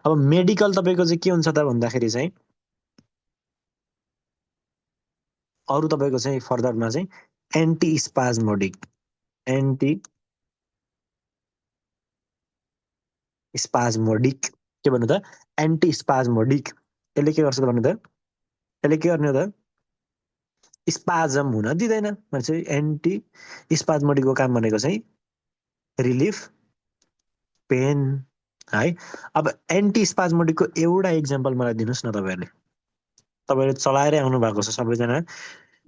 अब मेडिकल तपाईँको चाहिँ के हुन्छ त भन्दाखेरि चाहिँ अरू तपाईँको चाहिँ फर्दरमा चाहिँ एन्टी स्पाजमोडिक के भन्नु त एन्टी स्पाजमोडिक यसले के गर्छ त भन्नु त यसले के गर्ने हो त स्पाजम हुन दिँदैन भनेपछि एन्टी स्पाजमोडिकको काम भनेको चाहिँ रिलिफ पेन है। अब एन्टी स्पाजमोडिकको एउटा इक्जाम्पल मलाई दिनुहोस् न तपाईँहरूले चलाएरै आउनु भएको छ सबैजना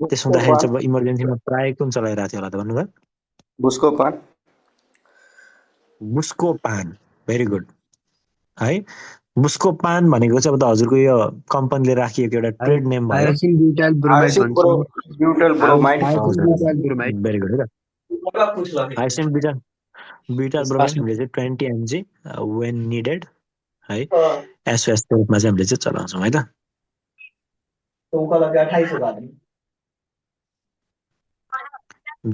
त्यसो हुँदाखेरि चाहिँ इमर्जेन्सीमा प्राय कुन चलाइरहेको थियो होला त भन्नु त बुस्कोपान भेरी गुड है। बुस्कोपान भनेको चाहिँ अब त हजुरको यो कम्पनीले राखिएको एउटा ट्रेड नेम भयो hyoscine butyl bromide very good है त हायोसिन ब्युटाइल ब्रोमाइड हामीले चाहिँ 20 mg वेन निडेड है एसओएस को रूपमा चाहिँ हामीले चाहिँ चलाउँछौँ है त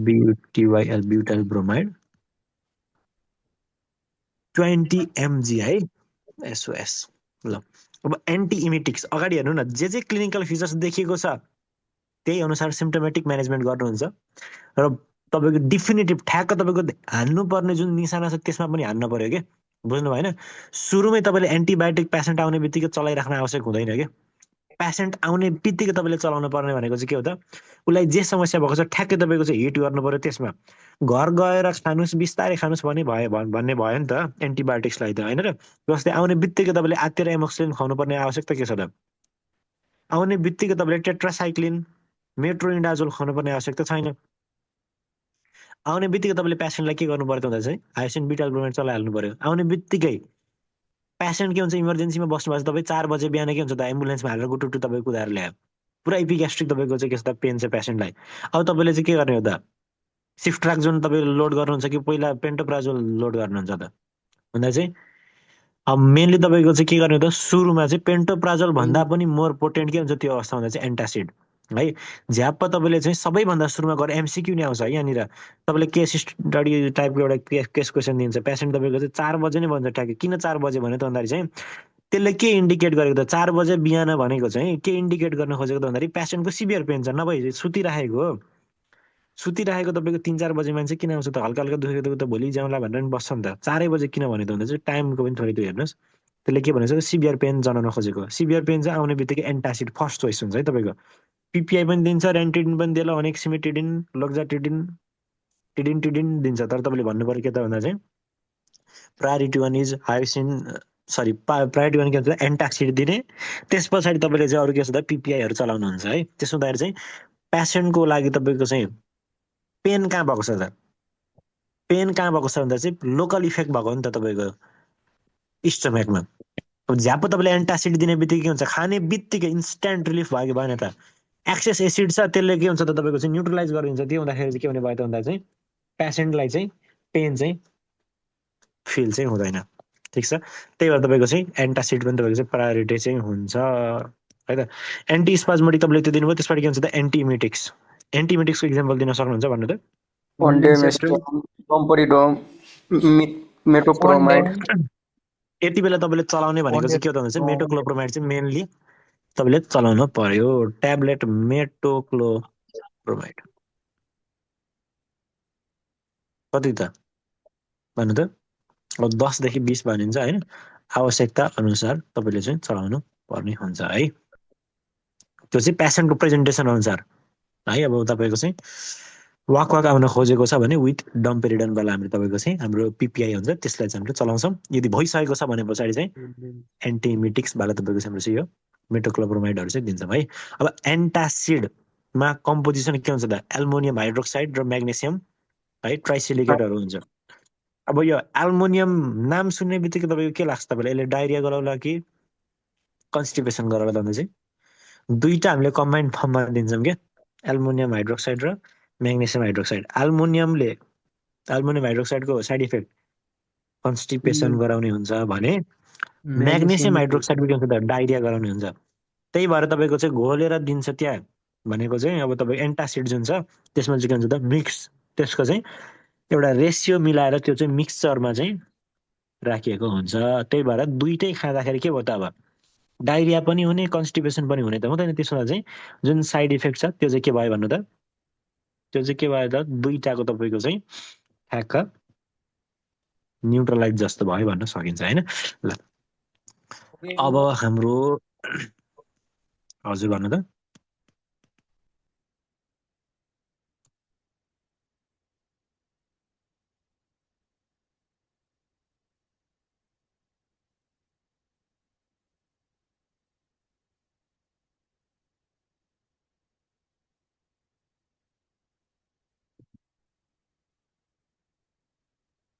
BUTYL ब्युटाइल ब्रोमाइड 20 mg है एसओएस। ल अब एन्टी इमिटिक्स अगाडि हेर्नु न जे क्लिनिकल फिचर्स देखिएको छ त्यही अनुसार सिम्टोमेटिक म्यानेजमेन्ट गर्नुहुन्छ र तपाईँको डिफिनेटिभ ठ्याक्क तपाईँको हान्नुपर्ने जुन निशाना छ त्यसमा पनि हान्न पर्यो क्या बुझ्नु भएन। सुरुमै तपाईँले एन्टिबायोटिक पेसेन्ट आउने बित्तिकै चलाइराख्न आवश्यक हुँदैन क्या। पेसेन्ट आउने बित्तिकै तपाईँले चलाउनु पर्ने भनेको चाहिँ के हो त उसलाई जे समस्या भएको छ ठ्याक्कै तपाईँको चाहिँ हिट गर्नु पर्यो। त्यसमा घर गएर खानुहोस् बिस्तारै खानुहोस् भन्ने भयो नि त एन्टिबायोटिक्सलाई त होइन र। जस्तै आउने बित्तिकै तपाईँले आत्तिर एमोक्सिलिन खुवाउनु पर्ने आवश्यकता के छ त आउने बित्तिकै तपाईँले टेट्रासाइक्लिन मेट्रोइन्डाजोल खुवाउनु पर्ने आवश्यकता छैन। आउने बित्तिकै तपाईँले पेसेन्टलाई के गर्नु पर्यो त भन्दा चाहिँ हायोसिन ब्युटाइल ब्रोमाइड चलाइहाल्नु पर्यो। आउने बित्तिकै पेसेन्ट के हुन्छ इमर्जेन्सीमा बस्नुभएको छ तपाईँ 4 बजे बिहान के हुन्छ त एम्बुलेन्समा हालेर गुटुटु तपाईँ कुदाएर ल्यायो पुरा इपिग्यास्ट्रिक तपाईँको चाहिँ के छ त पेन छ पेसेन्टलाई। अब तपाईँले चाहिँ के गर्ने हो त सिफ्ट्राक्जोन तपाईँले लोड गर्नुहुन्छ कि पहिला पेन्टोप्राजोल लोड गर्नुहुन्छ त भन्दा चाहिँ अब मेनली तपाईँको चाहिँ के गर्ने हो त सुरुमा चाहिँ पेन्टोप्राजोल भन्दा पनि मोर पोटेन्ट के हुन्छ त्यो अवस्था हुँदा चाहिँ एन्टासिड है। झ्याप्प तपाईँले चाहिँ सबैभन्दा सुरुमा गएर एमसिक्यू नै आउँछ है यहाँनिर तपाईँले केस स्टडी टाइपको एउटा केस क्वेसन दिन्छ पेसेन्ट तपाईँको चाहिँ 4 बजे नै भन्छ ट्याके किन 4 बजे भने त भन्दाखेरि चाहिँ त्यसले के इन्डिकेट गरेको त 4 बजे बिहान भनेको चाहिँ के इन्डिकेट गर्न खोजेको त भन्दाखेरि पेसेन्टको सिभियर पेन छ नभए सुतिराखेको तपाईँको 3-4 बजे मान्छे किन आउँछ त हल्का हल्का दुखेको त भोलि जाउँला भनेर पनि बस्छ नि त 4 बजे किन भने त भन्दा चाहिँ टाइमको पनि थोरै त्यो हेर्नुहोस् त्यसले के भनेको छ सिभियर पेन जनाउन खोजेको। सिभियर पेन चाहिँ आउने बित्तिकै एन्टासिड फर्स्ट चोइस हुन्छ है तपाईँको। पिपिआई पनि दिन्छ रेन्टिडिन पनि दिएला अनेक्सिमेटिडिन टिडिन दिन्छ तर तपाईँले भन्नु पर्यो के त भन्दा चाहिँ प्रायोरिटी 1 इज हायोसिन प्रायोरिटी 1 के भन्छ एन्टासिड दिने त्यस पछाडि तपाईँले चाहिँ अरू के छ त पिपिआईहरू चलाउनुहुन्छ है। त्यसो हुँदाखेरि चाहिँ पेसेन्टको लागि तपाईँको चाहिँ पेन कहाँ भएको छ त पेन कहाँ भएको छ भन्दा चाहिँ लोकल इफेक्ट भएको हो नि त तपाईँको स्टोमेकमा। अब झ्याप्प तपाईँले एन्टासिड दिने बित्तिकै के हुन्छ खाने बित्तिकै इन्स्ट्यान्ट रिलिफ भयो कि भएन त एक्सेस एसिड छ त्यसले के हुन्छ त तपाईँको चाहिँ न्युट्रलाइज गरिदिन्छ। त्यो हुँदाखेरि चाहिँ के हुने भयो त भन्दा चाहिँ पेसेन्टलाई चाहिँ पेन चाहिँ फिल चाहिँ हुँदैन ठिक छ। त्यही भएर तपाईँको चाहिँ एन्टासिड पनि तपाईँको चाहिँ प्रायोरिटी चाहिँ हुन्छ है त। एन्टी स्पाजमोडिक तपाईँले त्यो दिनुभयो त्यसबाट के हुन्छ त एन्टिमिटिक्सको इक्जाम्पल दिन सक्नुहुन्छ भन्नु त यति बेला तपाईँले चलाउने भनेको चाहिँ के हो त भन्दा चाहिँ मेटोक्लोप्रोमाइड चाहिँ मेनली तपाईँले चलाउनु पर्यो ट्याब्लेट मेटोक्लोप्रोमाइड कति त भन्नु त अब 10 देखि 20 भनिन्छ होइन आवश्यकता अनुसार तपाईँले चाहिँ चलाउनु पर्ने हुन्छ है। त्यो चाहिँ पेसेन्टको प्रेजेन्टेसन अनुसार है। अब तपाईँको चाहिँ वाक आउन खोजेको छ भने विथ डम्पेरिडनवाला हामीले तपाईँको चाहिँ हाम्रो पिपिआई हुन्छ त्यसलाई चाहिँ हामीले चलाउँछौँ। यदि भइसकेको छ भने पछाडि चाहिँ एन्टिमिटिक्सवाला तपाईँको चाहिँ हाम्रो चाहिँ यो मेटोक्लोप्रोमाइडहरू चाहिँ दिन्छौँ है। अब एन्टासिडमा कम्पोजिसन के हुन्छ त एल्मोनियम हाइड्रोक्साइड र म्याग्नेसियम है ट्राइसिलिकेटहरू हुन्छ। अब यो एल्मोनियम नाम सुन्ने बित्तिकै तपाईँको के लाग्छ तपाईँलाई यसले डायरिया गराउला कि कन्स्टिपेसन गराउला भन्दा चाहिँ दुईवटा हामीले कम्बाइन्ड फर्ममा दिन्छौँ क्या एल्मोनियम हाइड्रोक्साइड र म्याग्नेसियम हाइड्रोक्साइड। एल्मोनियम हाइड्रोक्साइडको साइड इफेक्ट कन्स्टिपेसन गराउने हुन्छ भने म्याग्नेसियम हाइड्रोक्साइडको के हुन्छ त डायरिया गराउने हुन्छ। त्यही भएर तपाईँको चाहिँ घोलेर दिन्छ त्यहाँ भनेको चाहिँ अब तपाईँको एन्टासिड जुन छ त्यसमा चाहिँ के हुन्छ त मिक्स त्यसको चाहिँ एउटा रेसियो मिलाएर त्यो चाहिँ मिक्सचरमा चाहिँ राखिएको हुन्छ। त्यही भएर दुइटै खाँदाखेरि के भयो त अब डायरिया पनि हुने कन्स्टिपेसन पनि हुने त हुँदैन। त्यसमा चाहिँ जुन साइड इफेक्ट छ त्यो चाहिँ के भयो भन्नु त, त्यो चाहिँ के भयो त दुईटाको तपाईँको चाहिँ ठ्याक्क न्युट्रलाइज जस्तो भयो भन्न सकिन्छ होइन। ल अब हाम्रो हजुर भन्नु त।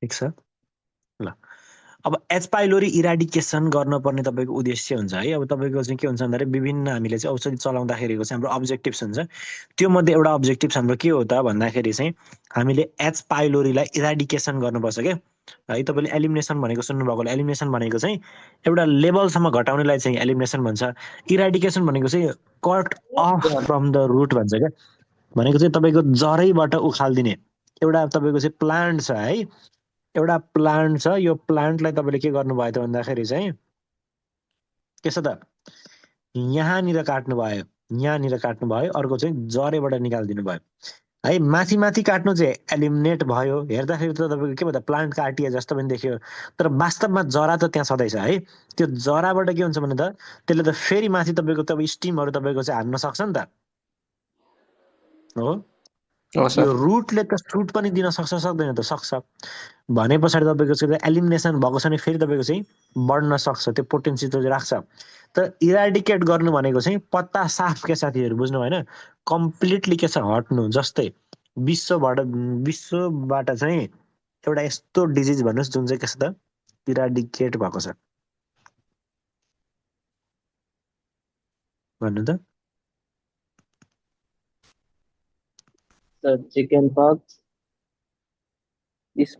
ठिक छ। ल अब एच पाइलोरी इराडिकेसन गर्नुपर्ने तपाईँको उद्देश्य हुन्छ है। अब तपाईँको चाहिँ के हुन्छ भन्दाखेरि विभिन्न हामीले चाहिँ औषधि चलाउँदाखेरिको चाहिँ हाम्रो अब्जेक्टिभ्स हुन्छ। त्यो मध्ये एउटा अब्जेक्टिभ हाम्रो के हो त भन्दाखेरि चाहिँ हामीले एच पाइलोरीलाई इराडिकेसन गर्नुपर्छ क्या है। तपाईँले एलिमिनेसन भनेको सुन्नुभएको होला। एलिमिनेसन भनेको चाहिँ एउटा लेभलसम्म घटाउनेलाई चाहिँ एलिमिनेसन भन्छ। इराडिकेसन भनेको चाहिँ cut off from the root भन्छ क्या। भनेको चाहिँ तपाईँको जरैबाट उखालिदिने एउटा तपाईँको चाहिँ प्लान्ट छ है। एउटा प्लान्ट छ, यो प्लान्टलाई तपाईँले के गर्नुभयो त भन्दाखेरि चाहिँ के छ त यहाँनिर काट्नुभयो, यहाँनिर काट्नुभयो, अर्को चाहिँ जरेबाट निकालिदिनु भयो है। माथि माथि काट्नु चाहिँ एलिमिनेट भयो। हेर्दाखेरि त तपाईँको के भयो त प्लान्ट काटिए जस्तो पनि देखियो, तर वास्तवमा जरा त त्यहाँ सधैँ छ है। त्यो जराबाट के हुन्छ भने त त्यसले त फेरि माथि तपाईँको तपाईँ स्टिमहरू तपाईँको चाहिँ हान्न सक्छ नि त हो। यो रुटले त सुट पनि दिन सक्छ सक्दैन त सक्छ भने पछाडि तपाईँको चाहिँ एलिमिनेसन भएको छ भने फेरि तपाईँको चाहिँ बढ्न सक्छ, त्यो पोटेन्सी चाहिँ राख्छ। तर इराडिकेट गर्नु भनेको चाहिँ पत्ता साफ के साथीहरू बुझ्नु भएन, कम्प्लिटली के छ हट्नु। जस्तै विश्वबाट चाहिँ एउटा यस्तो डिजिज भन्नुहोस् जुन चाहिँ के छ त इराडिकेट भएको छ भन्नु त। चिकन पक्स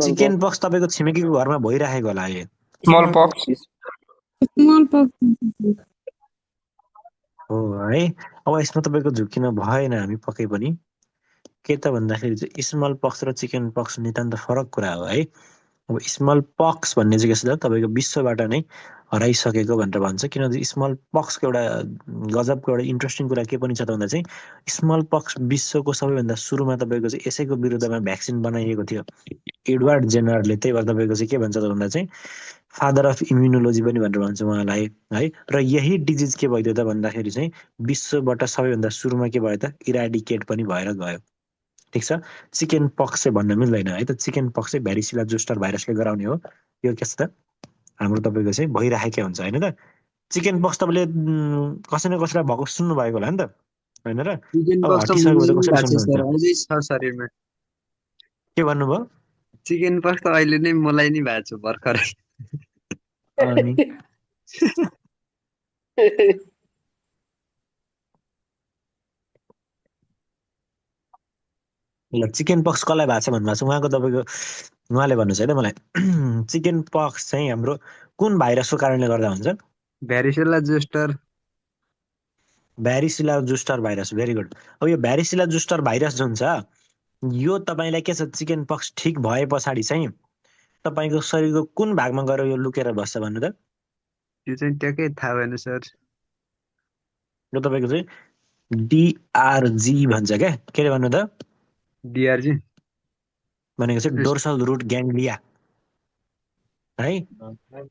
चिकन पक्स तपाईँको छिमेकीको घरमा भइराखेको होला है। स्मल पक्स हो है। अब यसमा तपाईँको झुकिन भएन हामी पक्कै पनि। के त भन्दाखेरि चाहिँ स्मल पक्स र चिकन पक्स नितान्त फरक कुरा हो है। अब स्मल पक्स भन्ने चाहिँ के छ त तपाईँको विश्वबाट नै हराइसकेको भनेर भन्छ। किनभने स्मल पक्सको एउटा गजबको एउटा इन्ट्रेस्टिङ कुरा के पनि छ त भन्दा चाहिँ स्मल पक्स विश्वको सबैभन्दा सुरुमा तपाईँको चाहिँ यसैको विरुद्धमा भ्याक्सिन बनाइएको थियो एडवर्ड जेनरले। त्यही भएर तपाईँको चाहिँ के भन्छ त भन्दा चाहिँ फादर अफ इम्युनोलोजी पनि भनेर भन्छ उहाँलाई है। र यही डिजिज के भइदियो त भन्दाखेरि चाहिँ विश्वबाट सबैभन्दा सुरुमा के भयो त इराडिकेट पनि भएर गयो। ठिक छ। चिकन पक्स चाहिँ भन्न मिल्दैन है त। चिकन पक्स चाहिँ भ्यारिसिला जोस्टर भाइरसले गराउने हो। यो के छ त हाम्रो तपाईँको चाहिँ भइराखेकै हुन्छ होइन त। चिकन पक्स तपाईँले कसै न कसैलाई भएको सुन्नु भएको होला नि त होइन र। अब हटिसकेको त कसरी सुन्नुहुन्छ शरीरमा के भन्नुभयो। चिकन पक्स त अहिले नै मलाई नै भएको छ भर्खरै। अनि ल चिकन पक्स कसलाई भएको छ भन्नुभएको छ उहाँको तपाईँको उहाँले भन्नुहोस् है त मलाई। चिकन पक्स चाहिँ हाम्रो कुन भाइरसको कारणले गर्दा हुन्छ। भ्यारिसेला जोस्टर भ्यारिसिला जुस्टर भाइरस। Very good. अब यो भ्यारिसिला जुस्टर भाइरस जुन छ यो तपाईँलाई के छ चिकन पक्स ठिक भए पछाडि चाहिँ तपाईँको शरीरको कुन भागमा गएर यो लुकेर बस्छ भन्नु त। यो चाहिँ ट्याक्कै थाहा भएन सर। यो तपाईँको चाहिँ डिआरजी भन्छ क्या। के अरे भन्नु त डिआरजी भनेको चाहिँ डोर्सल रुट ग्याङ्ग्लिया है।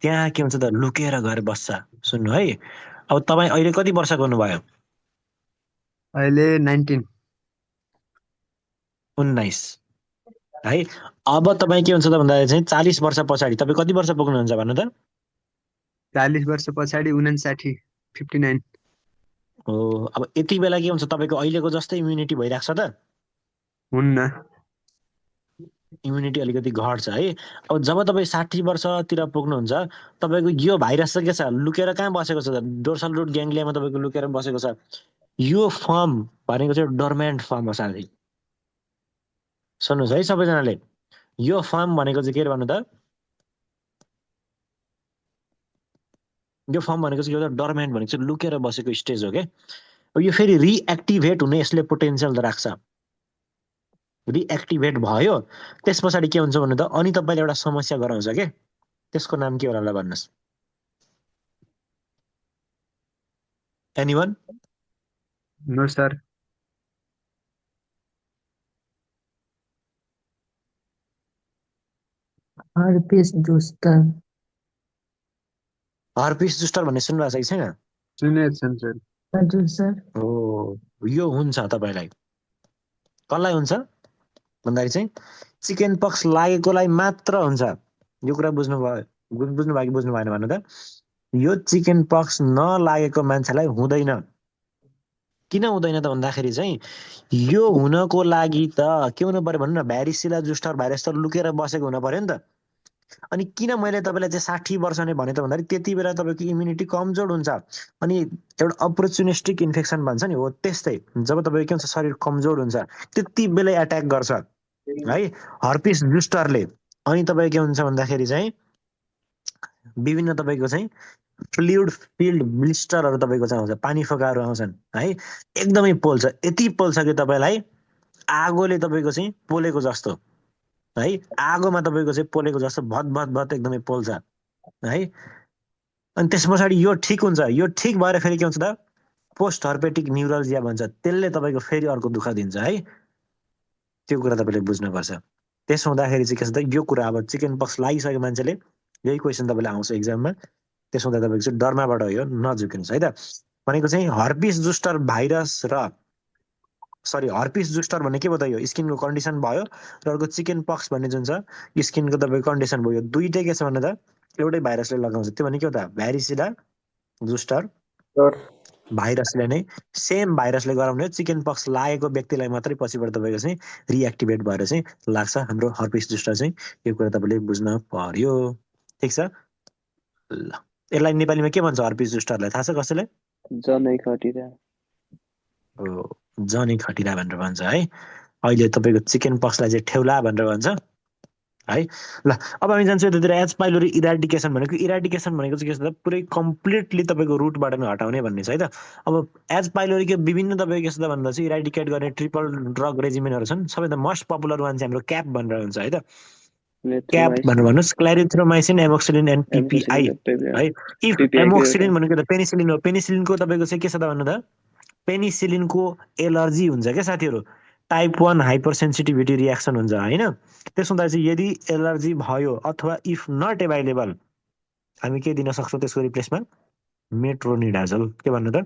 त्यहाँ के हुन्छ त लुकेर गएर बस्छ। सुन्नु है। अब तपाईँ अहिले कति वर्षको हुनुभयो। अहिले 19 है। अब तपाईँ के हुन्छ त भन्दा चाहिँ 40 वर्ष पछाडि तपाईँ कति वर्ष पुग्नुहुन्छ भन्नु त। 40 वर्ष पछाडि 59 59 हो। अब यति बेला के हुन्छ तपाईँको अहिलेको जस्तै इम्युनिटी भइरहेको छ त हुन्न। इम्युनिटी अलिकति घट्छ है। अब जब तपाईँ 60 वर्षतिर पुग्नुहुन्छ तपाईँको यो भाइरस चाहिँ के छ लुकेर कहाँ बसेको छ त डोर्सल रुट ग्याङ्ग्लियामा तपाईँको लुकेर बसेको छ। यो फर्म भनेको चाहिँ डोर्मेन्ट फर्म हो साथी। सुन्नुहोस् है सबैजनाले, यो फर्म भनेको चाहिँ के अरे भन्नु त यो फर्म भनेको चाहिँ एउटा डोर्मेन्ट भनेको चाहिँ लुकेर बसेको स्टेज हो क्या। अब यो फेरि रिएक्टिभेट हुने यसले पोटेन्सियल त राख्छ। रिएक्टिभेट भयो त्यस पछाडि के हुन्छ भन्नु त अनि तपाईँले एउटा समस्या गराउँछ के। त्यसको नाम के होला भन्नुहोस् anyone no sir herpes zoster herpes zoster भन्ने सुन्नुभएको छ कि छैन सुनेको छन् सर हजुर सर हो यो हुन्छ तपाईँलाई कसलाई हुन्छ भन्दाखेरि चाहिँ चिकन पक्स लागेकोलाई मात्र हुन्छ यो कुरा बुझ्नु भयो कि बुझ्नु भएन भन्नु त यो चिकन पक्स नलागेको मान्छेलाई हुँदैन किन हुँदैन त भन्दाखेरि चाहिँ यो हुनको लागि त के हुनु पर्यो भन्नु न भ्यारिसिला जुस्टर भाइरस त लुकेर बसेको हुनु पर्यो नि त अनि किन मैले तपाईँलाई चाहिँ 60 वर्ष नै भने त भन्दाखेरि त्यति बेला तपाईँको इम्युनिटी कमजोर हुन्छ अनि एउटा अपर्चुनिस्टिक इन्फेक्सन भन्छ नि हो त्यस्तै जब तपाईँको के हुन्छ शरीर कमजोर हुन्छ त्यति बेलै एट्याक गर्छ है हर्पिस जुस्टरले अनि तपाईँको के हुन्छ भन्दाखेरि चाहिँ विभिन्न तपाईँको चाहिँ फ्लुइड फिल्ड ब्लिस्टरहरू तपाईँको चाहिँ आउँछ पानी फोकाहरू आउँछन् है एकदमै पोल्छ यति पोल्छ कि तपाईँलाई आगोले तपाईँको चाहिँ पोलेको जस्तो है आगोमा तपाईँको चाहिँ पोलेको जस्तो भत भत भत एकदमै पोल्छ है अनि त्यस पछाडि यो ठिक हुन्छ यो ठिक भएर फेरि के हुन्छ त पोस्ट हर्पेटिक न्युरल्जिया भन्छ त्यसले तपाईँको फेरि अर्को दुःख दिन्छ है त्यो कुरा तपाईँले बुझ्नुपर्छ त्यसो हुँदाखेरि चाहिँ के छ त यो कुरा अब चिकन पक्स लागिसक्यो मान्छेले यही क्वेसन तपाईँले आउँछ एक्जाममा त्यसो हुँदा तपाईँको चाहिँ डरमाबाट हो यो नझुकिनुहोस् है त भनेको चाहिँ हर्पिस जुस्टर भाइरस र सरी हर्पिस जुस्टर भन्ने के बतायो स्किनको कन्डिसन भयो र अर्को चिकन पक्स भन्ने जुन छ स्किनको तपाईँको कन्डिसन भयो दुईटै के छ भन्नु त एउटै भाइरसले लगाउँछ त्यो भने के हो त भ्यारिसिला जुस्टर भाइरसले नै सेम भाइरसले गराउने हो चिकन पक्स लागेको व्यक्तिलाई मात्रै पछिबाट तपाईँको चाहिँ रिएक्टिभेट भएर चाहिँ लाग्छ हाम्रो हर्पिस जुस्टर चाहिँ यो कुरा तपाईँले बुझ्न पर्यो ठिक छ ल यसलाई नेपालीमा के भन्छ हर्पिस जुस्टरलाई थाहा छ कसैलाई जनै खटिरा जनै खटिरा भनेर भन्छ है अहिले तपाईँको चिकन पक्सलाई चाहिँ ठेउला भनेर भन्छ है ल अब हामी जान्छौँ यतातिर एज पाइलोरी इराडिकेसन भनेको चाहिँ के छ त पुरै कम्प्लिटली तपाईँको रुटबाट नै हटाउने भन्ने छ है त अब एज पाइलोरीको विभिन्न तपाईँको के छ त भन्दा चाहिँ इराडिकेट गर्ने ट्रिपल ड्रग रेजिमेनहरू छन् सबैभन्दा मोस्ट पपुलर वान चाहिँ हाम्रो क्याप भनेर हुन्छ है त क्याप भनेर भन्नुहोस् क्ल्यारिथ्रोमाइसिन एमोक्सिलिन एन्ड पिपिआई है इफ एमोक्सिलिन भनेको त पेनिसिलिन हो पेनिसिलिनको तपाईँको चाहिँ के छ त भन्नु त पेनिसिलिनको एलर्जी हुन्छ क्या साथीहरू टाइप 1 हाइपर सेन्सिटिभिटी रियाक्सन हुन्छ होइन त्यसो हुँदा चाहिँ यदि एलर्जी भयो अथवा इफ नट एभाइलेबल हामी के दिन सक्छौँ त्यसको रिप्लेसमा मेट्रोनिडाजोल के भन्नु त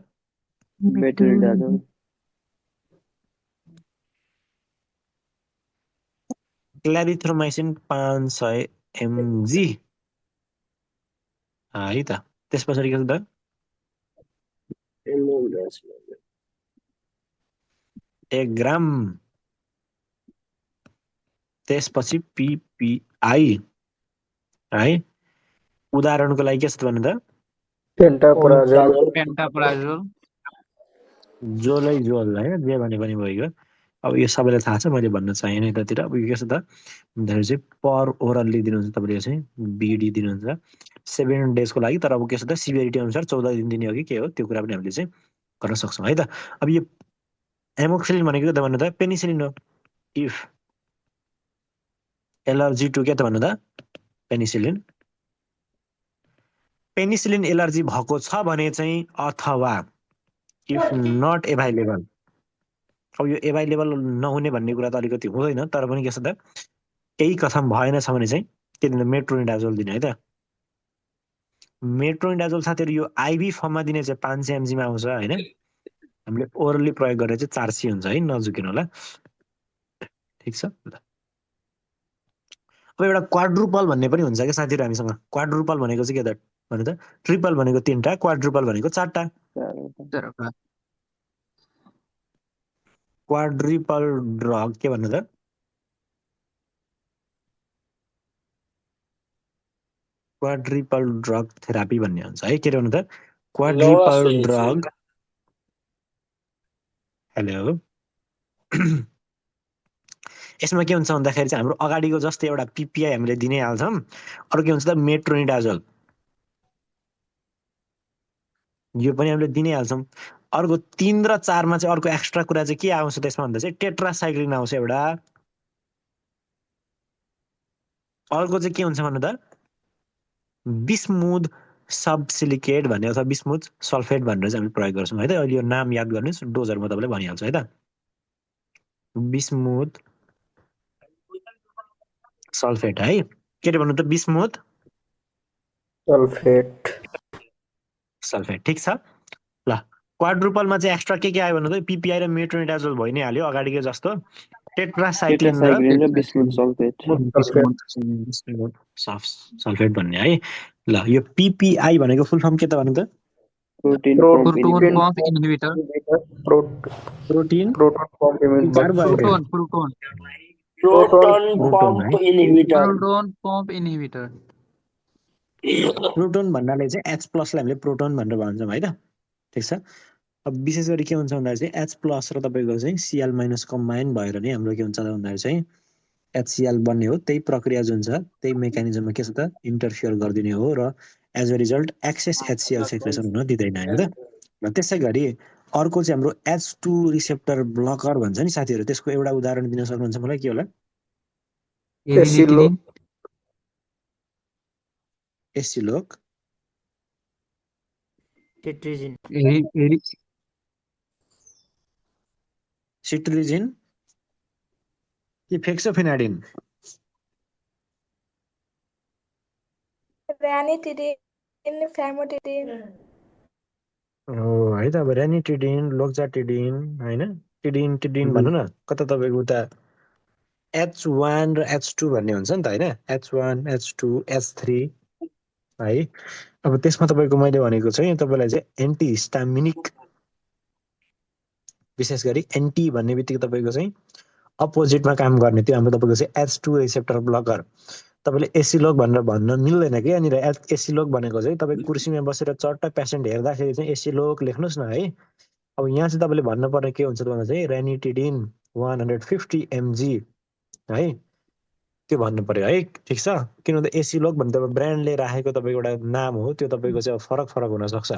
मेट्रोनिडाजोल क्ल्यारिथ्रोमाइसिन 500 mg है त त्यस पछाडि के छ त एक ग्राम त्यसपछि पिपिआई है उदाहरणको लागि के छ भन्नु त पेन्टाप्राजोल जोलै जोल होइन जे भने पनि भइगयो अब यो सबैलाई थाहा छ मैले भन्न चाहेन यतातिर अब यो के छ त भन्दाखेरि चाहिँ पर ओरल्ली दिनुहुन्छ तपाईँले चाहिँ बिडी दिनुहुन्छ 7 डेजको लागि तर अब के छ त सिभियरिटी अनुसार 14 दिन दिने हो कि के हो त्यो कुरा पनि हामीले चाहिँ गर्न सक्छौँ है त अब यो एमोक्सिलिन भनेको के त भन्नु त पेनिसिलिन हो इफ एलर्जी टु के त भन्नु त पेनिसिलिन एलर्जी भएको छ भने चाहिँ अथवा इफ नट एभाइलेबल अब यो एभाइलेबल नहुने भन्ने कुरा त अलिकति हुँदैन तर पनि के छ त केही कथम भएन छ भने चाहिँ के दिनु मेट्रोनिडाजोल दिने है त मेट्रोनिडाजोल साथीहरू यो आइभी फर्ममा दिने चाहिँ 500 mg मा आउँछ होइन हामीले ओरली प्रयोग गरेर चाहिँ 400 हुन्छ है नझुकिनु होला ठिक छ ल अब एउटा क्वाड्रुपल भन्ने पनि हुन्छ क्या साथीहरू हामीसँग क्वाड्रुपल भनेको चाहिँ के त भन्नु त ट्रिपल भनेको 3टा क्वाड्रुपल भनेको 4टा क्वाड्रुपल ड्रग के भन्नु त क्वाड्रुपल ड्रग थेरापी भन्ने हुन्छ है के भन्नु त क्वाड्रुपल ड्रग हेलो यसमा के हुन्छ भन्दाखेरि चाहिँ हाम्रो अगाडिको जस्तै एउटा पिपिआई हामीले दिनै हाल्छौँ अर्को के हुन्छ त मेट्रोनिडाजोल यो पनि हामीले दिनै हाल्छौँ अर्को 3 र 4 मा चाहिँ अर्को एक्स्ट्रा कुरा चाहिँ के आउँछ त्यसमा भन्दा चाहिँ टेट्रासाइक्लिन आउँछ एउटा अर्को चाहिँ के हुन्छ भन्नु त बिस्मुथ सबसिलिकेट भन्ने अथवा बिस्मुथ सल्फेट भनेर चाहिँ हामीले प्रयोग गर्छौँ है त। अहिले यो नाम याद गर्नुहोस्, डोजहरू म तपाईँलाई भनिहाल्छु है त। बिस्मुथ सल्फेट है, के अरे भन्नु त, बिस्मुथ सल्फेट, ठिक छ ल। क्वाड्रुपलमा चाहिँ एक्स्ट्रा के आयो भन्नु त, पिपिआई र मेट्रोनिडाजोल भइ नै हाल्यो अगाडिको जस्तो। टेट्रासाइक्लिन र टेट्रासाइक्लिन र बिस्मुथ सल्फेट सल्फेट भन्ने है। ल यो पिपिआई भनेको फुल फर्म के त भन्नु त? Protein proton pump pump inhibitor protein proton pump inhibitor proton भन्नाले चाहिँ H प्लसलाई हामीले प्रोटोन भनेर भन्छौँ है त, ठिक छ। अब विशेष गरी के हुन्छ भन्दाखेरि चाहिँ H प्लस र तपाईँको चाहिँ Cl माइनस कम्बाइन भएर नै हाम्रो के हुन्छ भन्दाखेरि चाहिँ HCl बन्ने हो। त्यही प्रक्रिया जुन छ त्यही मेकानिजममा के छ त, इन्टरफियर गरिदिने हो र as a result excess HCl secretion हुन दिँदैन होइन त। र त्यसै गरी अर्को चाहिँ हाम्रो H2 रिसेप्टर ब्लकर भन्छ नि साथीहरू, त्यसको एउटा उदाहरण दिन सक्नुहुन्छ मलाई? के होला? एसिलोक, सिट्रिजिन कि फेक्सोफेनाडिन? हो है त। अब रेनिटिडिन, लोक्जाटिडिन होइन, टिडिन भन्नु न, कता तपाईँको उता H1 र H2 भन्ने हुन्छ नि त होइन, H1 H2 H3 है। अब त्यसमा तपाईँको मैले भनेको चाहिँ तपाईँलाई चाहिँ एन्टिहिस्टामिनिक, विशेष गरी एन्टी भन्ने बित्तिकै तपाईँको चाहिँ अपोजिटमा काम गर्ने त्यो हाम्रो तपाईँको चाहिँ H2 रिसेप्टर ब्लकर। तपाईँले एसिलोक भनेर भन्न मिल्दैन कि यहाँनिर। एसिलोक भनेको चाहिँ तपाईँ कुर्सीमा बसेर चट्ट पेसेन्ट हेर्दाखेरि चाहिँ एसिलोक लेख्नुहोस् न है। अब यहाँ चाहिँ तपाईँले भन्नुपर्ने के हुन्छ भन्दा चाहिँ रेनिटिडिन 150 mg है, त्यो भन्नु पर्यो है, ठिक छ। किन भन्दा एसिलोक भन्ने तपाईँ ब्रान्डले राखेको तपाईँको एउटा नाम हो, त्यो तपाईँको चाहिँ अब फरक फरक हुनसक्छ।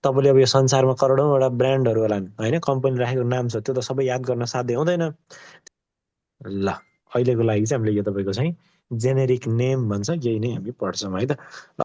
तपाईँले अब यो संसारमा करोडौँवटा ब्रान्डहरू होलान् होइन, कम्पनी राखेको नाम छ, त्यो त सबै याद गर्न साध्य हुँदैन। ल अहिलेको लागि चाहिँ हामीले यो तपाईँको चाहिँ जेनेरिक नेम भन्छ, यही नै हामी पढ्छौँ है त।